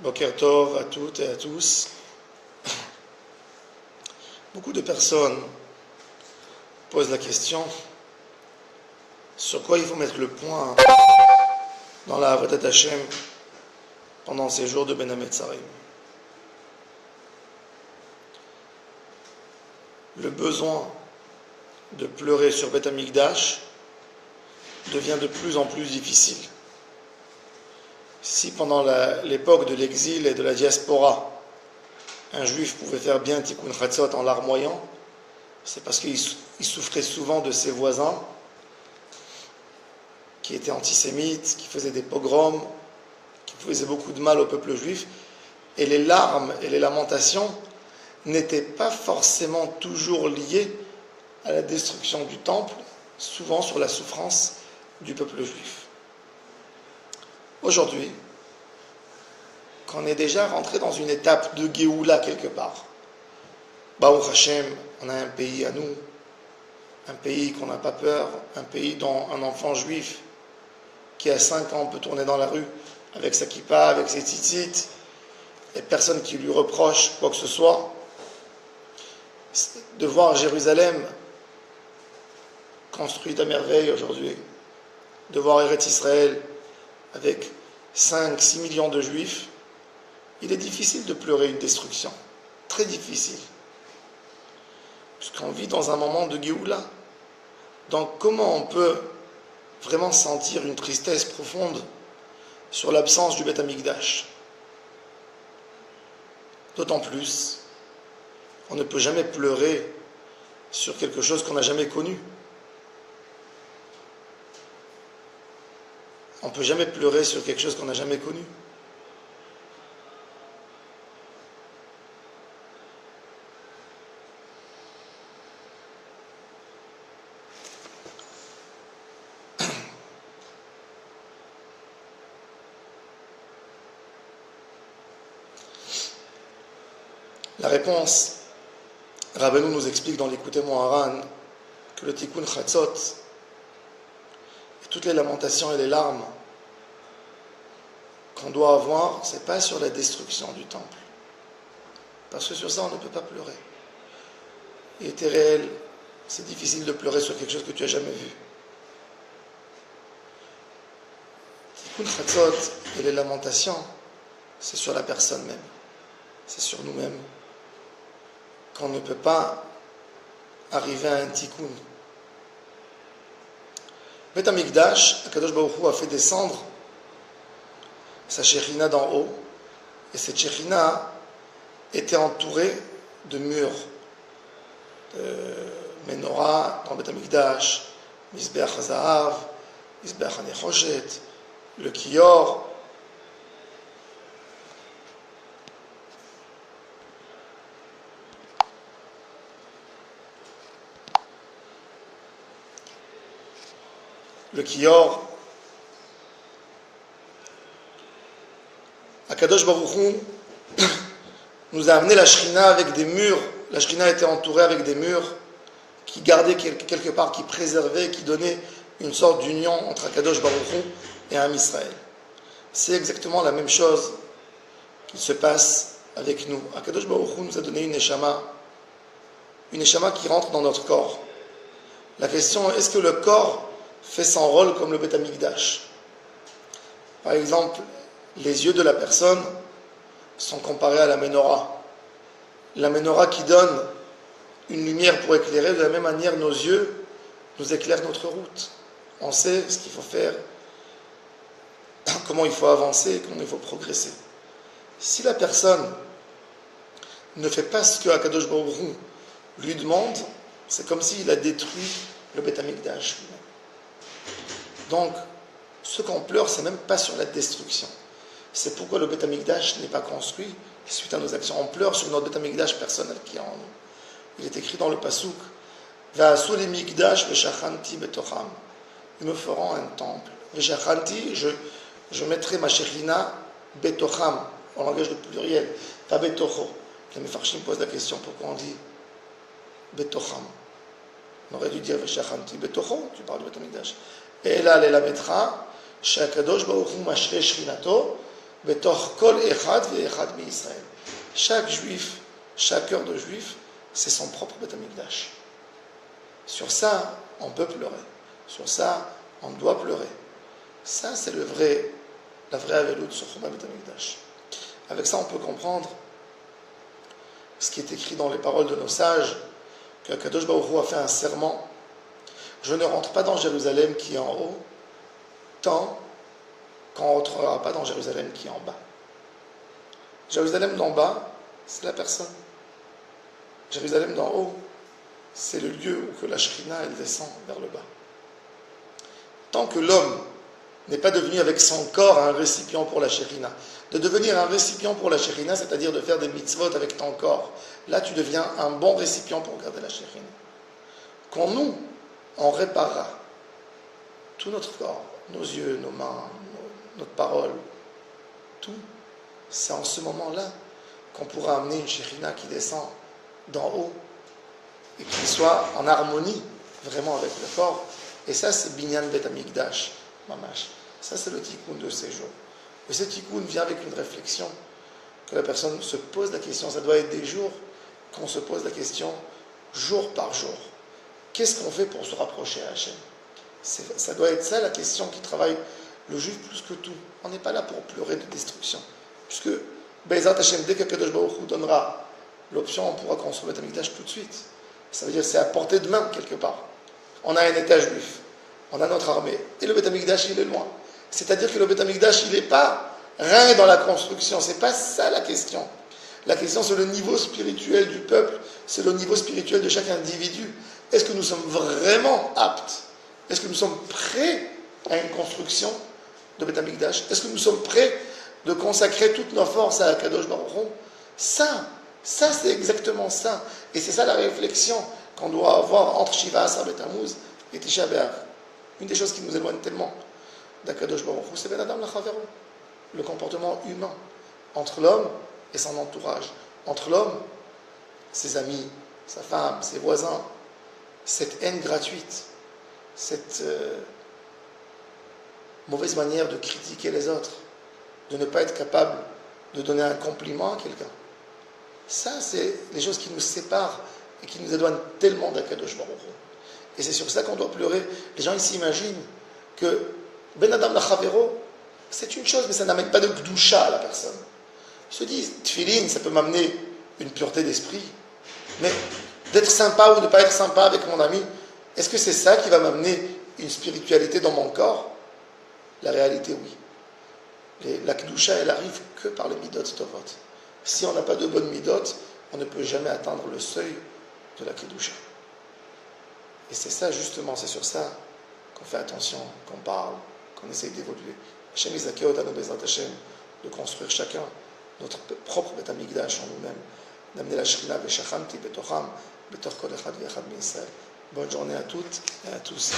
Boker Tov à toutes et à tous. Beaucoup de personnes posent la question sur quoi il faut mettre le point dans la Avodat Hashem pendant ces jours de Ben Hametzarim. Le besoin de pleurer sur Beth Amikdash devient de plus en plus difficile. Si pendant l'époque de l'exil et de la diaspora, un juif pouvait faire bien Tikkun Chatzot en larmoyant, c'est parce qu'il souffrait souvent de ses voisins qui étaient antisémites, qui faisaient des pogroms, qui faisaient beaucoup de mal au peuple juif, et les larmes et les lamentations n'étaient pas forcément toujours liées à la destruction du temple, souvent sur la souffrance du peuple juif. Aujourd'hui, quand on est déjà rentré dans une étape de Géoula quelque part, Baruch Hashem, on a un pays à nous, un pays qu'on n'a pas peur, un pays dont un enfant juif qui a 5 ans peut tourner dans la rue avec sa kippa, avec ses tzitzit, et personne qui lui reproche quoi que ce soit. De voir Jérusalem construite à merveille aujourd'hui, de voir Eretz Israël avec 5-6 millions de juifs, il est difficile de pleurer une destruction. Très difficile. Parce qu'on vit dans un moment de Géoula. Donc comment on peut vraiment sentir une tristesse profonde sur l'absence du Beth Amikdash? D'autant plus, on ne peut jamais pleurer sur quelque chose qu'on n'a jamais connu. On ne peut jamais pleurer sur quelque chose qu'on n'a jamais connu. La réponse, Rabbeinu nous explique dans l'Écoutez Moharan que le Tikkun Chatzot et toutes les lamentations et les larmes qu'on doit avoir, c'est pas sur la destruction du temple. Parce que sur ça, on ne peut pas pleurer. Il était réel, c'est difficile de pleurer sur quelque chose que tu n'as jamais vu. Tikkun Chatzot et les lamentations, c'est sur la personne même. C'est sur nous-mêmes. Qu'on ne peut pas arriver à un tikkun. Beth Amikdash, Akadosh Baruch Hu a fait descendre sa Shekhinah d'en haut, et cette Shekhinah était entourée de murs, de Menorah dans Beth Amikdash, Mizbeach HaZahav, Mizbeach HaNechoshet, le Kior. Le Kior, Akadosh Baruch Hu nous a amené la Shrina avec des murs. La Shrina était entourée avec des murs qui gardaient quelque part, qui préservaient, qui donnaient une sorte d'union entre Akadosh Baruch Hu et Am Israël. C'est exactement la même chose qui se passe avec nous. Akadosh Baruch Hu nous a donné une neshama qui rentre dans notre corps. La question est, est-ce que le corps fait son rôle comme le Beth Amikdash? Par exemple, les yeux de la personne sont comparés à la menorah. La menorah qui donne une lumière pour éclairer, de la même manière, nos yeux nous éclairent notre route. On sait ce qu'il faut faire, comment il faut avancer, comment il faut progresser. Si la personne ne fait pas ce que Akadosh Baruch Hu lui demande, c'est comme s'il a détruit le Beth Amikdash. Donc, ce qu'on pleure, c'est même pas sur la destruction. C'est pourquoi le Beth Amikdash n'est pas construit suite à nos actions. On pleure sur notre Beth Amikdash personnel qui est en nous. Il est écrit dans le Pasuk, Va'asu li mikdash v'shachanti betocham. Ils me feront un temple. V'shachanti, je mettrai ma Shekhinah betocham, en langage de pluriel, pas betocho. Les Mefarshim posent la question, pourquoi on dit betocham? On aurait dû dire v'shachanti betocho, tu parles du Beth Amikdash. Et là, elle la mettra, Shakadosh Baruch Hu Mashre Shrinato, Betor kol echad ve'echad mi-Israël. Chaque juif, chaque cœur de juif, c'est son propre Beth Amikdash. Sur ça, on peut pleurer. Sur ça, on doit pleurer. Ça, c'est la vraie Avelut sur Churban Beth Amikdash. Avec ça, on peut comprendre ce qui est écrit dans les paroles de nos sages, que Kadosh Baruch Hu a fait un serment. Je ne rentre pas dans Jérusalem qui est en haut, tant qu'on ne rentrera pas dans Jérusalem qui est en bas. Jérusalem d'en bas, c'est la personne. Jérusalem d'en haut, c'est le lieu où que la Shrina, elle descend vers le bas. Tant que l'homme n'est pas devenu avec son corps un récipient pour la Shrina, de devenir un récipient pour la Shrina, c'est-à-dire de faire des mitzvot avec ton corps, là tu deviens un bon récipient pour garder la Shrina. Quand nous, on réparera tout notre corps, nos yeux, nos mains, notre parole, tout, c'est en ce moment-là qu'on pourra amener une Shrina qui descend d'en haut et qui soit en harmonie vraiment avec le corps. Et ça, c'est Binyan Bet Amikdash, Mamash. Ça, c'est le tikkun de ces jours. Et ce tikkun vient avec une réflexion que la personne se pose la question. Ça doit être des jours qu'on se pose la question, jour par jour. Qu'est-ce qu'on fait pour se rapprocher à Hachem? Ça doit être ça la question qui travaille le juif plus que tout. On n'est pas là pour pleurer de destruction. Puisque, Be'ezrat Hachem, dès que Kadosh Baruch Hu donnera l'option, on pourra construire le Beth Amikdash tout de suite. Ça veut dire que c'est à portée de main quelque part. On a un État juif, on a notre armée, et le Beth Amikdash il est loin. C'est-à-dire que le Beth Amikdash il n'est pas rien dans la construction, c'est pas ça la question. La question c'est le niveau spirituel du peuple, c'est le niveau spirituel de chaque individu. Est-ce que nous sommes vraiment aptes? Est-ce que nous sommes prêts à une construction de Beth Amikdash? Est-ce que nous sommes prêts de consacrer toutes nos forces à Kadosh Baruch Hu? Ça c'est exactement ça. Et c'est ça la réflexion qu'on doit avoir entre Shiva Asar B'Tammuz et Tisha B'Av. Une des choses qui nous éloigne tellement d'Akadosh Baruch Hu, c'est Ben Adam Lachavero. Le comportement humain entre l'homme et son entourage. Entre l'homme, ses amis, sa femme, ses voisins. Cette haine gratuite, cette mauvaise manière de critiquer les autres, de ne pas être capable de donner un compliment à quelqu'un. Ça, c'est les choses qui nous séparent et qui nous éloignent tellement d'Akadosh Baruch Hu. Et c'est sur ça qu'on doit pleurer. Les gens, ils s'imaginent que Ben Adam Lachavero, c'est une chose, mais ça n'amène pas de Gdusha à la personne. Ils se disent, Tfilin, ça peut m'amener une pureté d'esprit, mais d'être sympa ou de ne pas être sympa avec mon ami, est-ce que c'est ça qui va m'amener une spiritualité dans mon corps? La réalité, oui. La Gdusha, elle arrive que par les midot tovot. Si on n'a pas de bonnes midot, on ne peut jamais atteindre le seuil de la Kedusha. Et c'est ça justement, c'est sur ça qu'on fait attention, qu'on parle, qu'on essaye d'évoluer. Hachem Izakeh Otanu Bezrat Hachem, de construire chacun notre propre Beth Amikdash en nous-mêmes, d'amener la Shrina Veshachamti Betocham, Betor Kol Echad Ve'echad Mi-Israël. Bonne journée à toutes et à tous.